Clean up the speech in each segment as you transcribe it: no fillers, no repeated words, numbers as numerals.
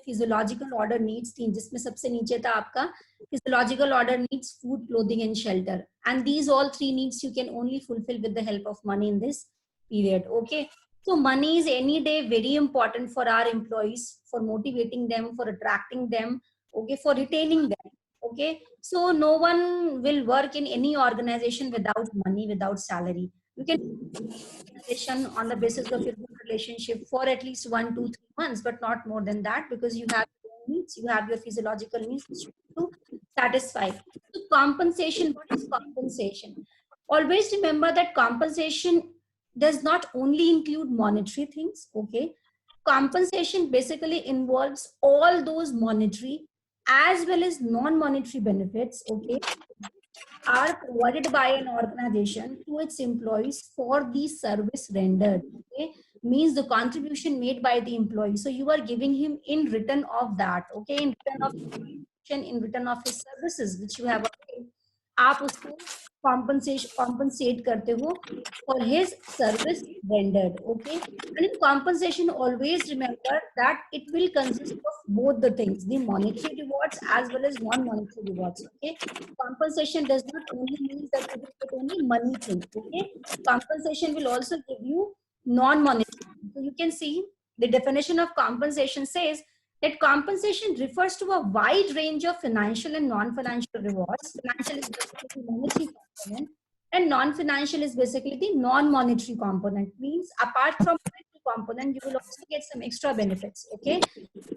Physiological order needs थी, जिसमें सबसे नीचे था आपका physiological order needs, food, clothing and shelter, and these all three needs you can only fulfil with the help of money in this period. Okay, so money is any day very important for our employees, for motivating them, for attracting them, okay, for retaining them. Okay, so no one will work in any organization without money, without salary. You can organization on the basis of your good relationship for at least 1, 2, 3 months, but not more than that, because you have your own needs, you have your physiological needs which you need to satisfy. So compensation, what is compensation? Always remember that compensation does not only include monetary things. Okay, compensation basically involves all those monetary as well as non-monetary benefits, okay, are provided by an organization to its employees for the service rendered. Okay, means the contribution made by the employee, so you are giving him in return of that, okay, in return of in return of his services which you have obtained. आप उसको compensate करते हो for his service rendered. Okay, and in compensation always remember that it will consist of both the things, the monetary rewards as well as non-monetary rewards. Okay, compensation does not only mean that you will get only money thing. Okay, compensation will also give you non-monetary. So you can see the definition of compensation says that compensation refers to a wide range of financial and non-financial rewards. Financial is basically the monetary component, and non-financial is basically the non-monetary component. Means apart from monetary component, you will also get some extra benefits. Okay,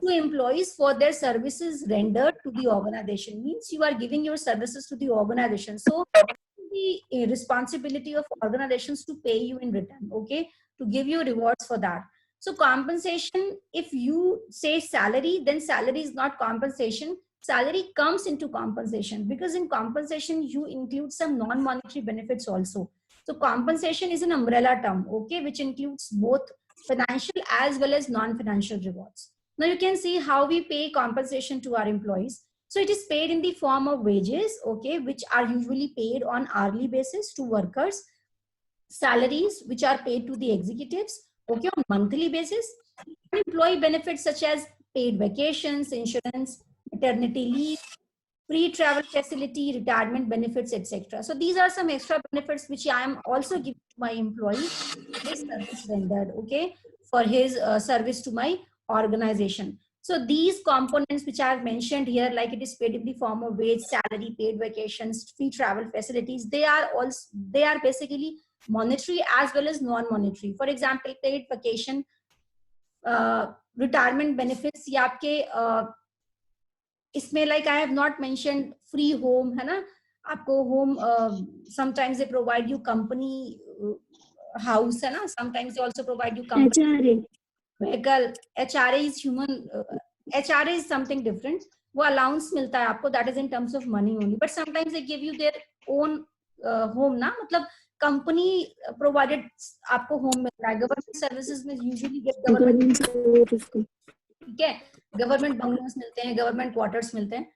to employees for their services rendered to the organization. Means you are giving your services to the organization. So the responsibility of organizations to pay you in return. Okay, to give you rewards for that. So compensation, if you say salary, then salary is not compensation. Salary comes into compensation, because in compensation you include some non-monetary benefits also. So compensation is an umbrella term, okay, which includes both financial as well as non-financial rewards. Now you can see how we pay compensation to our employees. So it is paid in the form of wages, okay, which are usually paid on hourly basis to workers, salaries which are paid to the executives, okay, on monthly basis, and employee benefits such as paid vacations, insurance, maternity leave, free travel facility, retirement benefits, etc. So these are some extra benefits which I am also giving to my employee, his service rendered, okay, for his service to my organization. So these components which I have mentioned here, like it is paid in the form of wage, salary, paid vacations, free travel facilities, they are basically monetary as well as non-monetary. For example, paid vacation, retirement benefits, ये आपके इसमें like I have not mentioned free home, है ना, आपको home sometimes they provide you company house, है ना, sometimes they also provide you company HRA. vehicle. HRA is human, HRA is something different. वो allowance मिलता है आपको, that is in terms of money only, but sometimes they give you their own home ना, मतलब company provided आपको home मिलता है. Government services में यूजुअली गेट गवर्नमेंट, ठीक है, गवर्नमेंट बंगलोस मिलते हैं, गवर्नमेंट क्वार्टर्स मिलते हैं.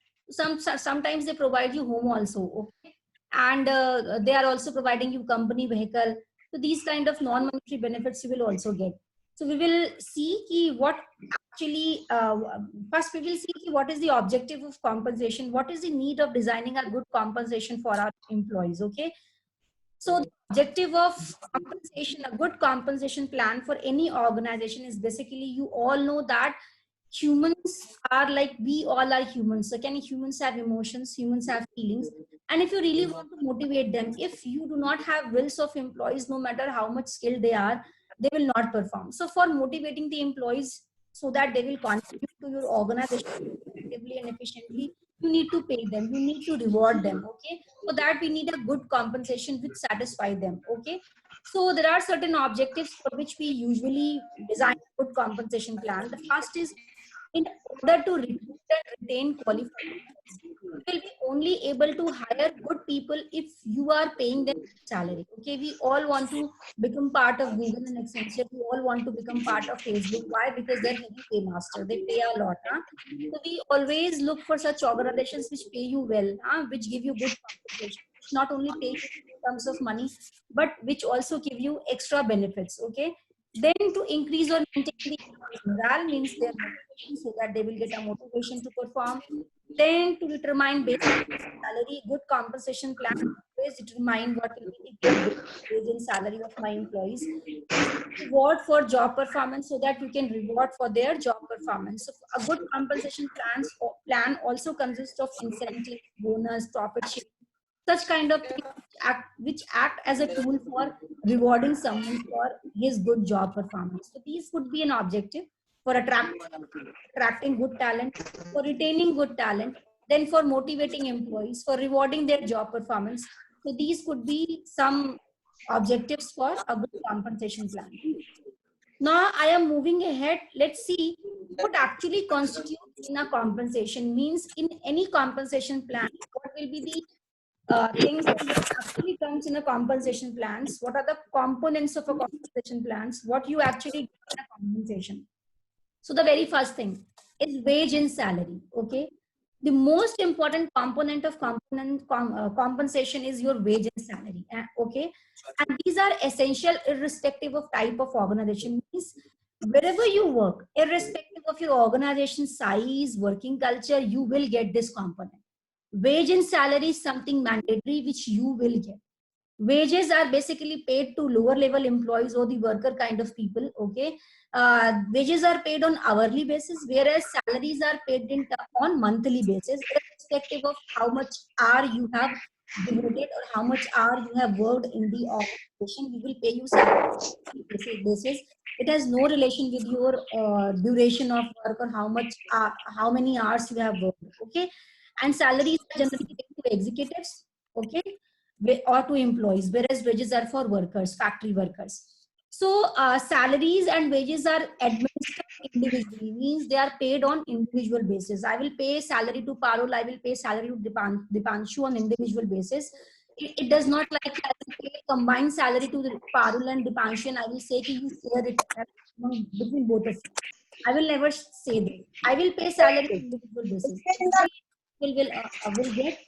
Sometimes they provide you home also, okay, and they are also providing you company vehicle. So these kind of non-monetary benefits you will also get. So we will see ki what actually first we will see ki what is the objective of compensation, what is the need of designing a good compensation for our employees. Okay, so the objective of compensation, a good compensation plan for any organization is basically, you all know that humans are like, we all are humans. So can humans have emotions? Humans have feelings. And if you really want to motivate them, if you do not have wills of employees, no matter how much skilled they are, they will not perform. So for motivating the employees so that they will contribute to your organization effectively and efficiently, you need to pay them, you need to reward them. Okay, for that we need a good compensation which satisfy them. Okay, so there are certain objectives for which we usually design a good compensation plan. The first is, in order to recruit and retain qualified workers, you will be only able to hire good people if you are paying them salary. Okay, we all want to become part of Google and Accenture. We all want to become part of Facebook. Why? Because they're heavy paymaster. They pay a lot. Huh? So we always look for such organizations which pay you well, which give you good compensation, which not only pay you in terms of money, but which also give you extra benefits. Okay, Then to increase or maintain the employees' morale means their motivation, so that they will get a motivation to perform. Then to determine basic salary, good compensation plan always determine what will be the good wage and salary of my employees. Reward for job performance, so that you can reward for their job performance. So a good compensation plan also consists of incentive, bonus, profit sharing, such kind of things which act as a tool for rewarding someone for his good job performance. So these would be an objective for attracting good talent, for retaining good talent, then for motivating employees, for rewarding their job performance. So these could be some objectives for a good compensation plan. Now I am moving ahead. Let's see what actually constitutes in a compensation. Means in any compensation plan, what will be the things that actually comes in a compensation plans? What are the components of a compensation plans? What you actually get in a compensation? So the very first thing is wage and salary. Okay, the most important component of compensation is your wage and salary. Okay, and these are essential irrespective of type of organization. Means wherever you work, irrespective of your organization size, working culture, you will get this component. Wage and salary is something mandatory which you will get. Wages are basically paid to lower level employees or the worker kind of people. Okay, wages are paid on hourly basis, whereas salaries are paid on monthly basis, irrespective of how much hour you have devoted or how much hour you have worked in the organization. We will pay you salary basis. It has no relation with your duration of work or how many hours you have worked. Okay, and salaries are generally paid to executives. Okay, or to employees, whereas wages are for workers, factory workers. So salaries and wages are administered individually, means they are paid on individual basis. I will pay salary to Parul, I will pay salary to Dipanshu on individual basis. It does not like I will pay combined salary to the Parul and Dipanshu, and I will say that you share it between both of you. I will never say that. I will pay salary on individual basis. Will get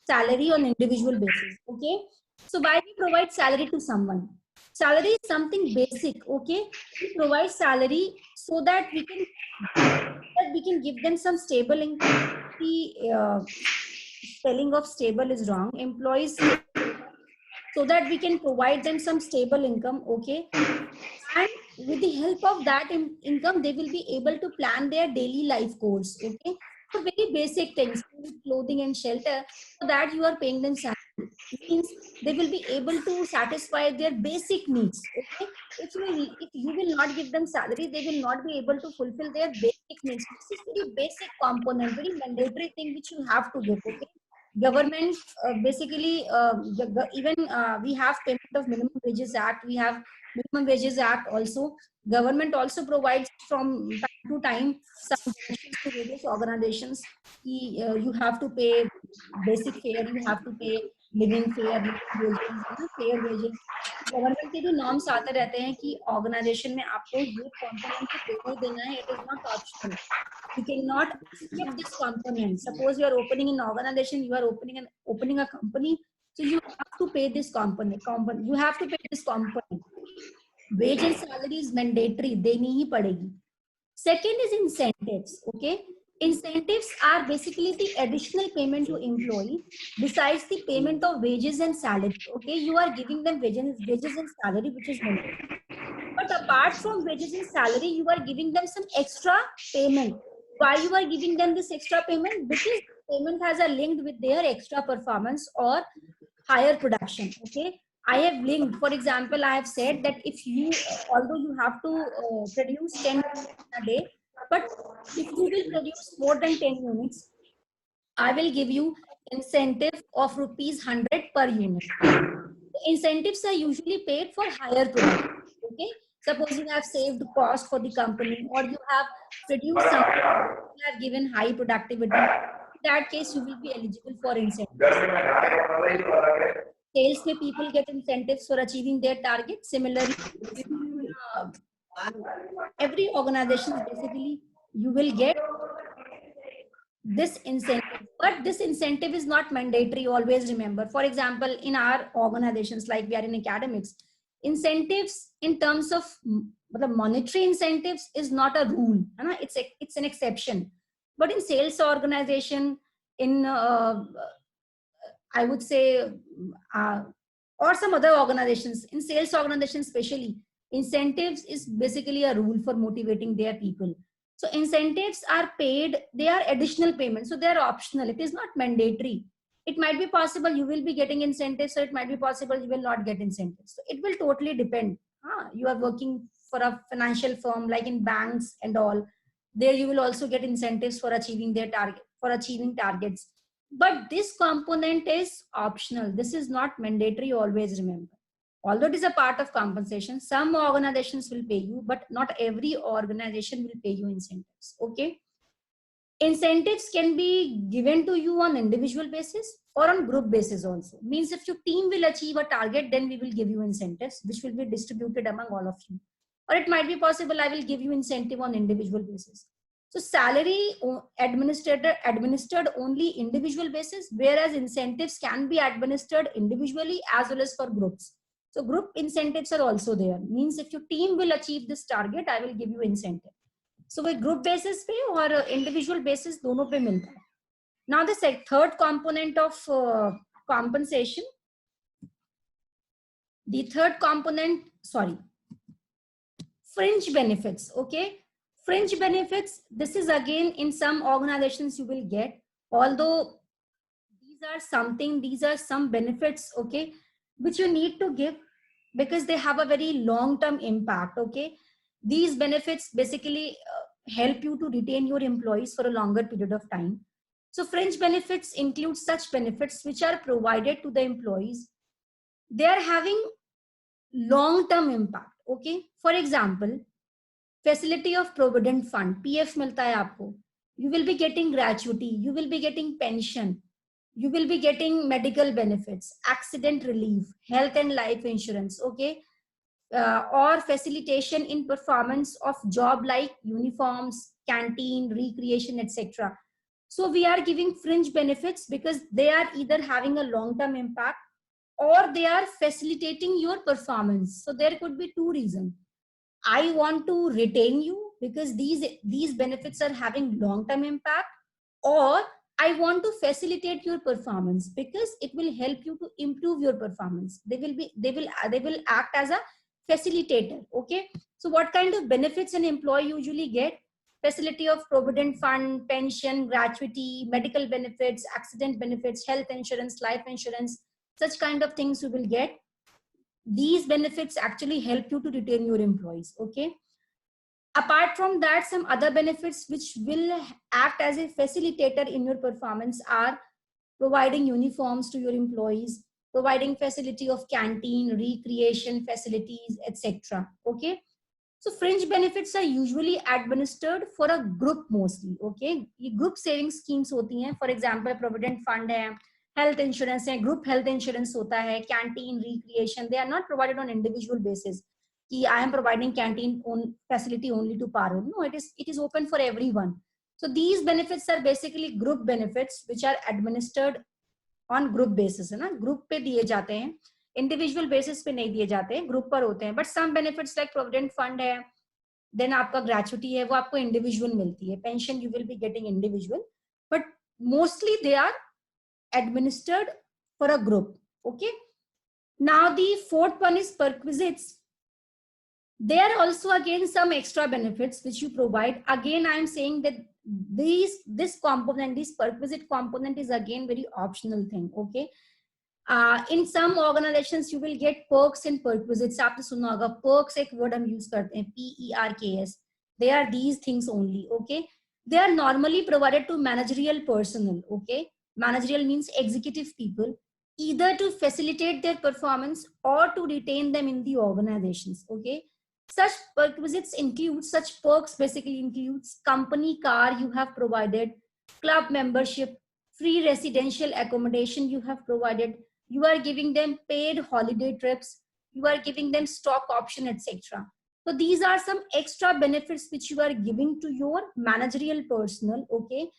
salary on individual basis. Okay, so why we provide salary to someone? Salary is something basic. Okay, we provide salary so that we can give them some stable income. The spelling of stable is wrong. Employees, so that we can provide them some stable income. Okay, and with the help of that income, they will be able to plan their daily life goals. Okay, so very basic things, clothing and shelter, so that you are paying them salary, means they will be able to satisfy their basic needs. Okay, if you will not give them salary, they will not be able to fulfill their basic needs. This is very basic component, very mandatory thing which you have to give. Okay, government basically even we have payment of minimum wages act, we have minimum wages act also. Government also provides from time to time some donations to various organizations. You have to pay basic fare, you have to pay living fare, living wages, fair wages. Government के भी norms आते रहते हैं कि organisation में आपको ये component तो देना ही देना है. It is not optional. You cannot skip this component. Suppose you are opening an organization, you are opening a company, so you have to pay this component. You have to pay this component. Wage and salary is mandatory, देनी ही पड़ेगी. Second is incentives. Okay, incentives are basically the additional payment to employee besides the payment of wages and salary. Okay, you are giving them wages and salary, which is mandatory. But apart from wages and salary, you are giving them some extra payment. Why you are giving them this extra payment? Because payment has a link with their extra performance or higher production. Okay, I have linked, for example, I have said that if you, although you have to produce 10 units a day, but if you will produce more than 10 units, I will give you incentive of rupees 100 per unit. Incentives are usually paid for higher production. Okay, suppose you have saved cost for the company, or you have produced something, you have given high productivity. In that case, you will be eligible for incentives. Sales may people get incentives for achieving their target. Similarly, every organization basically you will get this incentive, but this incentive is not mandatory. Always remember, for example, in our organizations, like we are in academics, incentives in terms of मतलब monetary incentives is not a rule, है ना, it's an exception. But in sales organization, in I would say, uh, or some other organizations, in sales organizations especially, incentives is basically a rule for motivating their people. So incentives are paid, they are additional payments, so they are optional. It is not mandatory. It might be possible you will be getting incentives, so it might be possible you will not get incentives. So it will totally depend. You are working for a financial firm like in banks and all. There you will also get incentives for achieving their target, for achieving targets. But this component is optional. This is not mandatory, always remember. Although it is a part of compensation, some organizations will pay you, but not every organization will pay you incentives. Okay. Incentives can be given to you on individual basis or on group basis also. Means if your team will achieve a target, then we will give you incentives, which will be distributed among all of you. Or it might be possible I will give you incentive on individual basis. So salary administered only individual basis, whereas incentives can be administered individually as well as for groups. So group incentives are also there. Means if your team will achieve this target, I will give you incentive. So वो group basis पे और individual basis दोनों पे मिलता है. Now the third component of compensation, the third component, sorry, fringe benefits. Okay, fringe benefits, this is again in some organizations you will get, although these are some benefits, okay, which you need to give because they have a very long-term impact. Okay, these benefits basically help you to retain your employees for a longer period of time. So fringe benefits include such benefits which are provided to the employees. They are having long-term impact. Okay, for example, facility of provident fund, PF मिलता है आपको. You will be getting gratuity, you will be getting pension, you will be getting medical benefits, accident relief, health and life insurance. Okay, or facilitation in performance of job like uniforms, canteen, recreation, etc. So we are giving fringe benefits because they are either having a long-term impact or they are facilitating your performance. So there could be two reasons. I want to retain you because these benefits are having long-term impact, or I want to facilitate your performance because it will help you to improve your performance. They will act as a facilitator. Okay, so what kind of benefits an employee usually get? Facility of provident fund, pension, gratuity, medical benefits, accident benefits, health insurance, life insurance, such kind of things you will get. These benefits actually help you to retain your employees. Okay, apart from that, some other benefits which will act as a facilitator in your performance are providing uniforms to your employees, providing facility of canteen, recreation facilities, etc. Okay, so fringe benefits are usually administered for a group mostly. Okay, ये group saving schemes होती हैं. For example, provident fund है, health insurance है, group health insurance होता है, canteen, recreation. They are not provided on individual basis. कि I am providing canteen facility only to Parul. No, it is open for everyone. So these benefits are basically group benefits which are administered on group basis, है ना, group पे दिए जाते हैं, individual basis पे नहीं दिए जाते हैं, group पर होते हैं. But some benefits like provident fund है, then आपका gratuity है, वो आपको individual मिलती है. Pension you will be getting individual, but mostly they are administered for a group. Okay. Now the fourth one is perquisites. There are also again some extra benefits which you provide. Again, I am saying that this component, this perquisite component is again very optional thing. Okay. In some organizations you will get perks and perquisites. आपने सुना होगा perks एक word हम use करते हैं, PERKS. They are these things only. Okay. They are normally provided to managerial personnel. Okay. Managerial means executive people, either to facilitate their performance or to retain them in the organizations. Okay. Such perquisites include, such perks basically includes company car you have provided, club membership, free residential accommodation you have provided, you are giving them paid holiday trips, you are giving them stock option, etc. So these are some extra benefits which you are giving to your managerial personnel. Okay,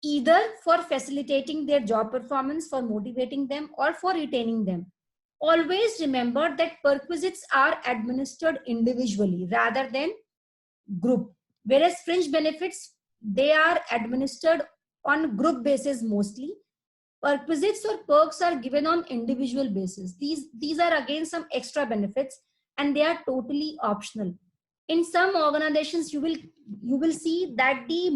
either for facilitating their job performance, for motivating them, or for retaining them. always remember that perquisites are administered individually rather than group, whereas fringe benefits, they are administered on group basis mostly. Perquisites or perks are given on individual basis. These are again some extra benefits, and they are totally optional. In some organizations, you will see that the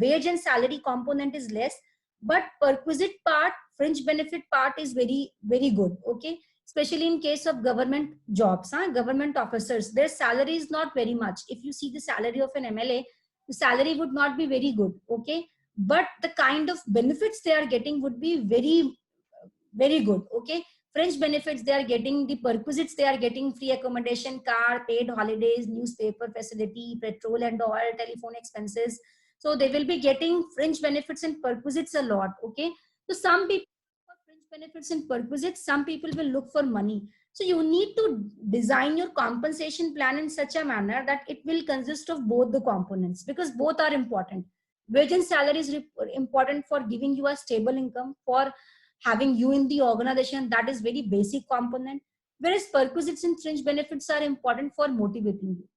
wage and salary component is less, but perquisite part, fringe benefit part is very good. Okay, especially in case of government jobs, government officers, their salary is not very much. If you see the salary of an MLA, the salary would not be very good. Okay, but the kind of benefits they are getting would be very good. Okay, fringe benefits they are getting, the perquisites they are getting: free accommodation, car, paid holidays, newspaper facility, petrol and oil, telephone expenses. So they will be getting fringe benefits and perquisites a lot. Okay, so some people look for fringe benefits and perquisites, some people will look for money. So you need to design your compensation plan in such a manner that it will consist of both the components, because both are important. Wage and salary is important for giving you a stable income, for having you in the organization. That is very basic component. Whereas perquisites and fringe benefits are important for motivating you,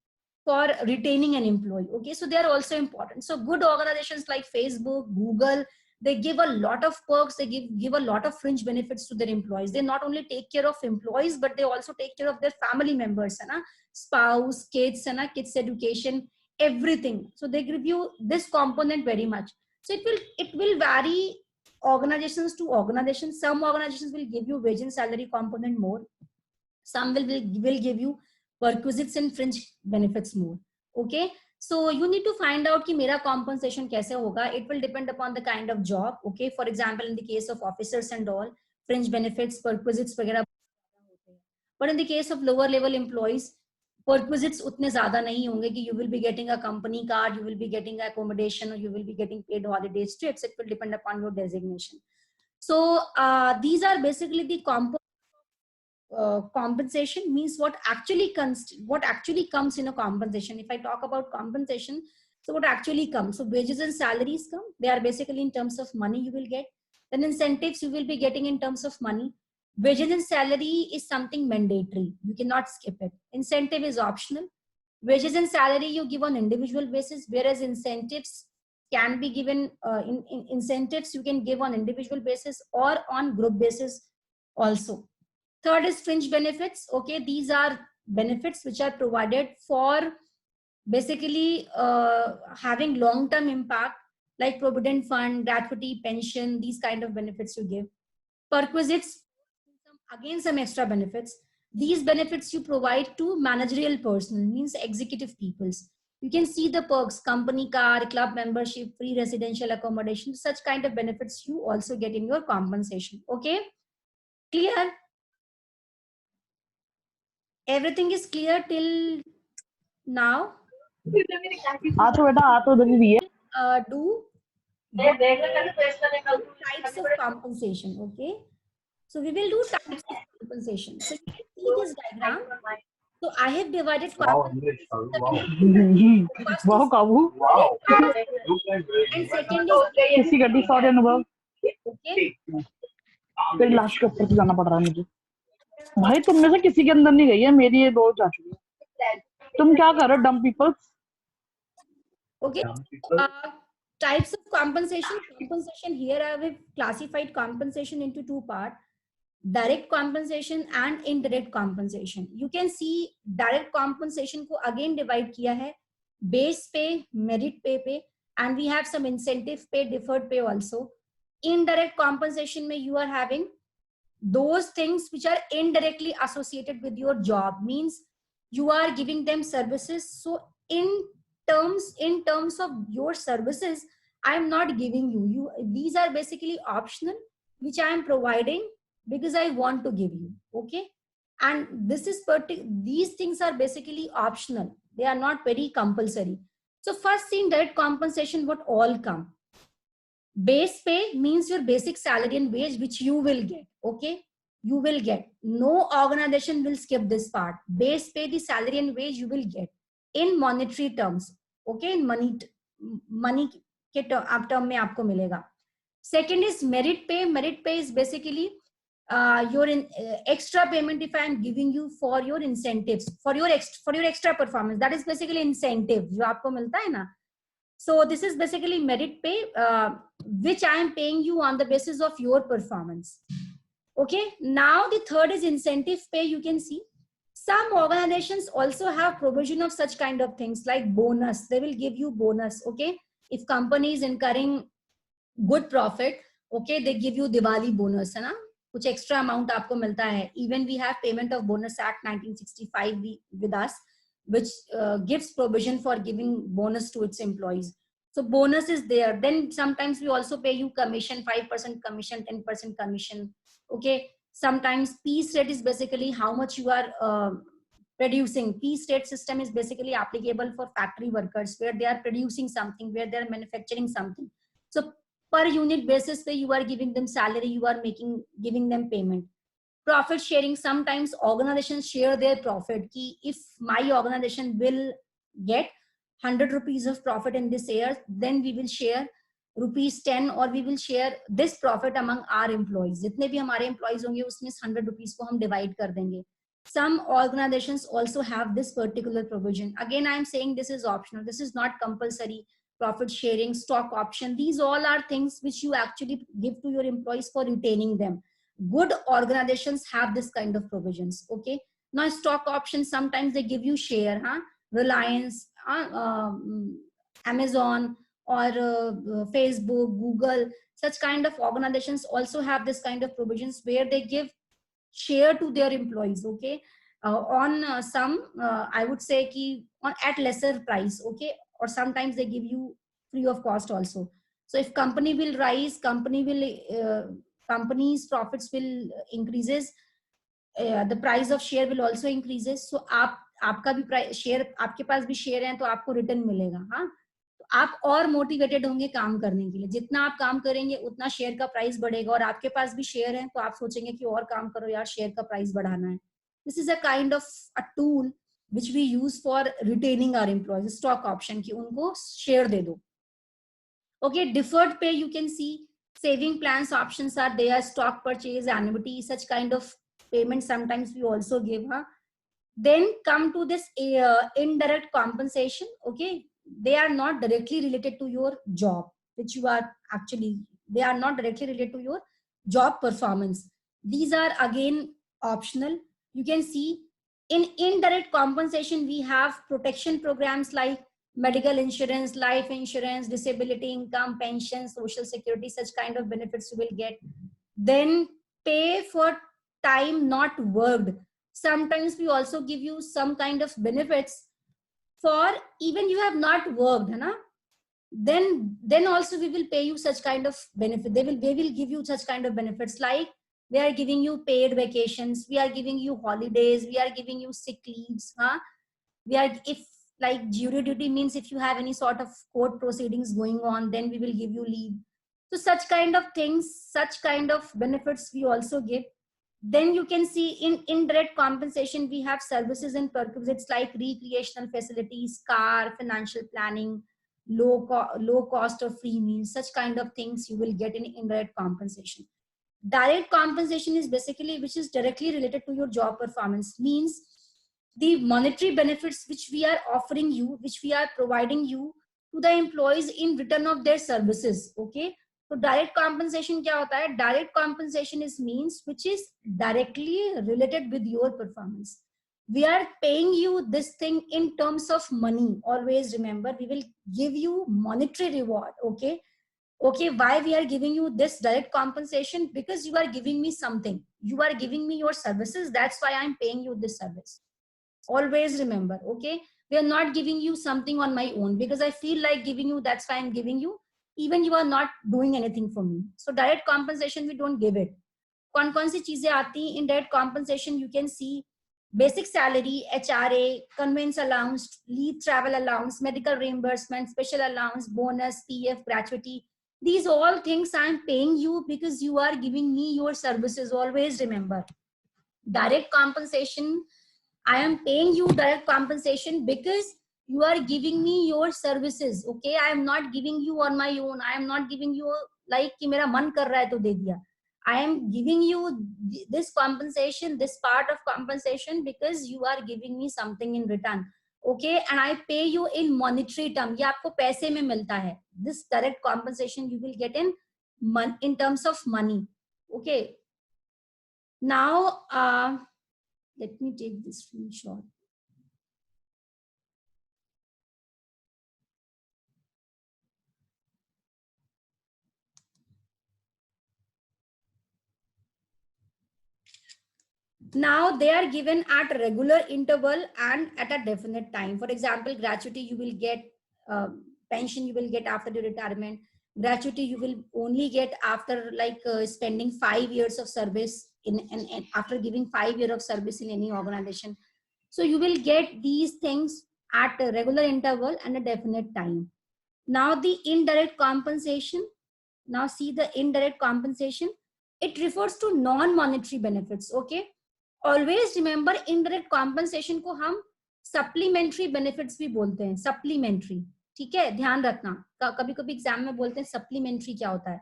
for retaining an employee. Okay, so they are also important. So good organizations like Facebook, Google, they give a lot of perks, they give a lot of fringe benefits to their employees. They not only take care of employees, but they also take care of their family members, spouse, kids, kids education, everything. So they give you this component very much. So it will vary organizations to organizations. Some organizations will give you wage and salary component more, some will give you perquisites and fringe benefits more. Okay, so you need to find out ki mera compensation kaise hoga. It will depend upon the kind of job. Okay, for example, in the case of officers and all, fringe benefits, perquisites वगैरह होते हैं. But in the case of lower level employees, perquisites उतने ज़्यादा नहीं होंगे कि you will be getting a company car, you will be getting accommodation, or you will be getting paid holidays trips. It will depend upon your designation. So these are basically the components. Compensation means what actually comes in a compensation. If I talk about compensation, so what actually comes? So wages and salaries come. They are basically in terms of money you will get. Then incentives you will be getting in terms of money. Wages and salary is something mandatory. You cannot skip it. Incentive is optional. Wages and salary you give on individual basis, whereas incentives can be given incentives you can give on individual basis or on group basis also. Third is fringe benefits. Okay, these are benefits which are provided for basically having long-term impact, like provident fund, gratuity, pension, these kind of benefits you give. Perquisites, again some extra benefits. These benefits you provide to managerial personnel, means executive peoples. You can see the perks: company car, club membership, free residential accommodation. Such kind of benefits you also get in your compensation. Okay, clear? Everything is clear till now? Do types of compensation. Okay, so we will do types of compensation. So you can see this diagram. So I have divided compensation. First वाह is काबू and second is किसी गड्डी sorry अनुभव okay. फिर last के ऊपर से जाना पड़ रहा है मुझे भाई तुम में से किसी के अंदर नहीं गई है मेरी ये दो जा चुकी है तुम क्या कर रहे हो डम peoples Okay. Types of compensation. Compensation here I have classified compensation into two parts: direct compensation and indirect compensation. You can see direct compensation को again divide किया है base pay, merit pay, and we have some incentive pay, deferred pay also. Indirect compensation में you are having those things which are indirectly associated with your job, means you are giving them services. So in terms of your services, I am not giving you these are basically optional, which I am providing because I want to give you. Okay, and these things are basically optional, they are not very compulsory. So first, in direct compensation, what all come: base pay means your basic salary and wage which you will get. Okay, you will get, no organization will skip this part. Base pay, the salary and wage you will get in monetary terms. Okay, in money के term में आपको मिलेगा. Second is merit pay. Merit pay is basically your extra payment if I am giving you for your incentives, for your extra performance, that is basically incentive जो आपको मिलता है ना. So this is basically merit pay, which I am paying you on the basis of your performance. Okay, now the third is incentive pay. You can see some organizations also have provision of such kind of things like bonus. They will give you bonus. Okay, if company is incurring good profit, okay, they give you Diwali bonus, है ना, कुछ extra amount आपको मिलता है. Even we have Payment of Bonus Act 1965 with us, which gives provision for giving bonus to its employees. So bonus is there. Then sometimes we also pay you commission, 5% commission, 10% commission. Okay, sometimes piece rate is basically how much you are producing. Piece rate system is basically applicable for factory workers where they are producing something, where they are manufacturing something. So per unit basis where you are giving them salary, you are giving them payment. Profit sharing, sometimes organizations share their profit. Ki if my organization will get 100 rupees of profit in this year, then we will share rupees 10, or we will share this profit among our employees. जितने भी हमारे employees होंगे उसमें 100 rupees को हम divide कर देंगे. Some organizations also have this particular provision. Again, I am saying this is optional. This is not compulsory. Profit sharing, stock option, these all are things which you actually give to your employees for retaining them. Good organizations have this kind of provisions. Okay, now stock options, sometimes they give you share, Reliance, Amazon, or Facebook, Google, such kind of organizations also have this kind of provisions where they give share to their employees. Okay, on some I would say ki at lesser price. Okay, or sometimes they give you free of cost also. So if company will rise, company's profits will increases, the price of share will also increases. So आपका भी share, आपके पास भी share है तो आपको return मिलेगा. हाँ, तो आप और मोटिवेटेड होंगे काम करने के लिए. जितना आप काम करेंगे उतना शेयर का प्राइस बढ़ेगा, और आपके पास भी शेयर है तो आप सोचेंगे कि और काम करो यार, शेयर का प्राइस बढ़ाना है. This is a kind of a tool which we use for retaining our employees. Stock option ki unko share de do. Okay, deferred pay, you can see saving plans options are there, stock purchase, annuity, such kind of payment sometimes we also give. Then come to this indirect compensation. Okay, they are not directly related to your job, which you are actually, they are not directly related to your job performance. These are again optional. You can see in indirect compensation, we have protection programs like medical insurance, life insurance, disability income, pension, social security, such kind of benefits you will get. Then pay for time not worked. Sometimes we also give you some kind of benefits for even you have not worked, है ना? Then also we will pay you such kind of benefit. They will give you such kind of benefits, like we are giving you paid vacations, we are giving you holidays, we are giving you sick leaves. We are, if like jury duty means if you have any sort of court proceedings going on, then we will give you leave. So such kind of things, such kind of benefits we also give. Then you can see in indirect compensation, we have services and perquisites like recreational facilities, car, financial planning, low cost or free meals, such kind of things you will get in indirect compensation. Direct compensation is basically which is directly related to your job performance, means the monetary benefits which we are offering you, which we are providing you to the employees in return of their services. Okay, so direct compensation क्या होता है? Direct compensation is means which is directly related with your performance. We are paying you this thing in terms of money. Always remember, we will give you monetary reward. Okay, why we are giving you this direct compensation? Because you are giving me something, you are giving me your services, that's why I'm paying you this service. Always remember. Okay, we are not giving you something on my own because I feel like giving you, that's why I'm giving you, even you are not doing anything for me. So direct compensation, we don't give it. कौन सी चीजें आती हैं indirect compensation? You can see basic salary, HRA, conveyance allowance, leave travel allowance, medical reimbursement, special allowance, bonus, PF, gratuity. These all things I'm paying you because you are giving me your services. Always remember, direct compensation, I am paying you direct compensation because you are giving me your services. Okay, I am not giving you on my own. I am not giving you like कि मेरा मन कर रहा है तो दे दिया. I am giving you this compensation, this part of compensation, because you are giving me something in return. Okay, and I pay you in monetary term. ये आपको पैसे में मिलता है. This direct compensation you will get in terms of money. Okay. Now, let me take this screenshot. Now they are given at regular interval and at a definite time. For example, gratuity you will get, pension you will get after the retirement. Gratuity you will only get after like spending 5 years of service in after giving 5 years of service in any organization. So you will get these things at a regular interval and a definite time. Now the indirect compensation. Now see the indirect compensation. It refers to non-monetary benefits. Okay. Always remember indirect compensation को हम supplementary benefits भी बोलते हैं. Supplementary, ठीक है, ध्यान रखना. कभी कभी एग्जाम में बोलते हैं सप्लीमेंट्री क्या होता है.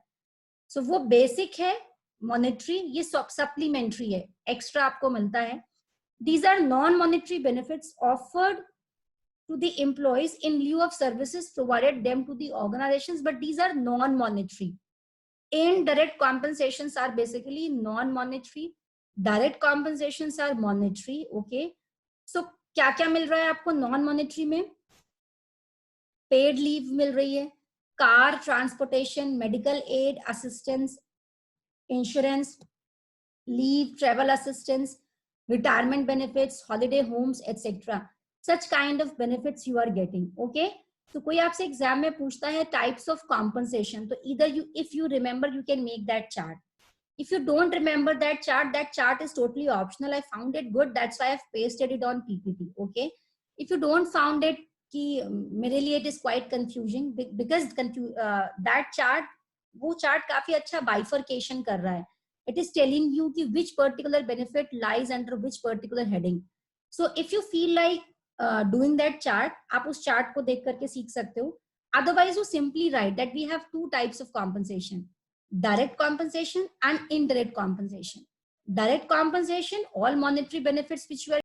सो वो बेसिक है मॉनेटरी, ये सप्लीमेंट्री है, एक्स्ट्रा आपको मिलता है. These are non monetary benefits offered to the employees in lieu of services provided them to the organizations, but these are non-monetary. Indirect compensations are basically non-monetary. Direct compensations are monetary. Okay, so क्या क्या मिल रहा है आपको non monetary में? Paid leave मिल रही है, car transportation, medical aid, assistance, insurance, leave, travel assistance, retirement benefits, holiday homes etcetera. Such kind of benefits you are getting. Okay, तो कोई आपसे एग्जाम में पूछता है टाइप्स ऑफ कॉम्पनसेशन, तो इधर you, if you remember, you can make that chart. If you don't remember that chart is totally optional. I found it good, that's why I've pasted it on PPT. Okay, if you don't found it, मेरे लिए it is quite confusing because that chart, वो chart काफी अच्छा bifurcation कर रहा है. It is telling you कि which particular benefit lies under which particular heading. So if you feel like doing that chart, आप उस chart को देख करके सीख सकते हो. Otherwise you simply write that we have two types of compensation: direct compensation and indirect compensation. Direct compensation, all monetary benefits which you are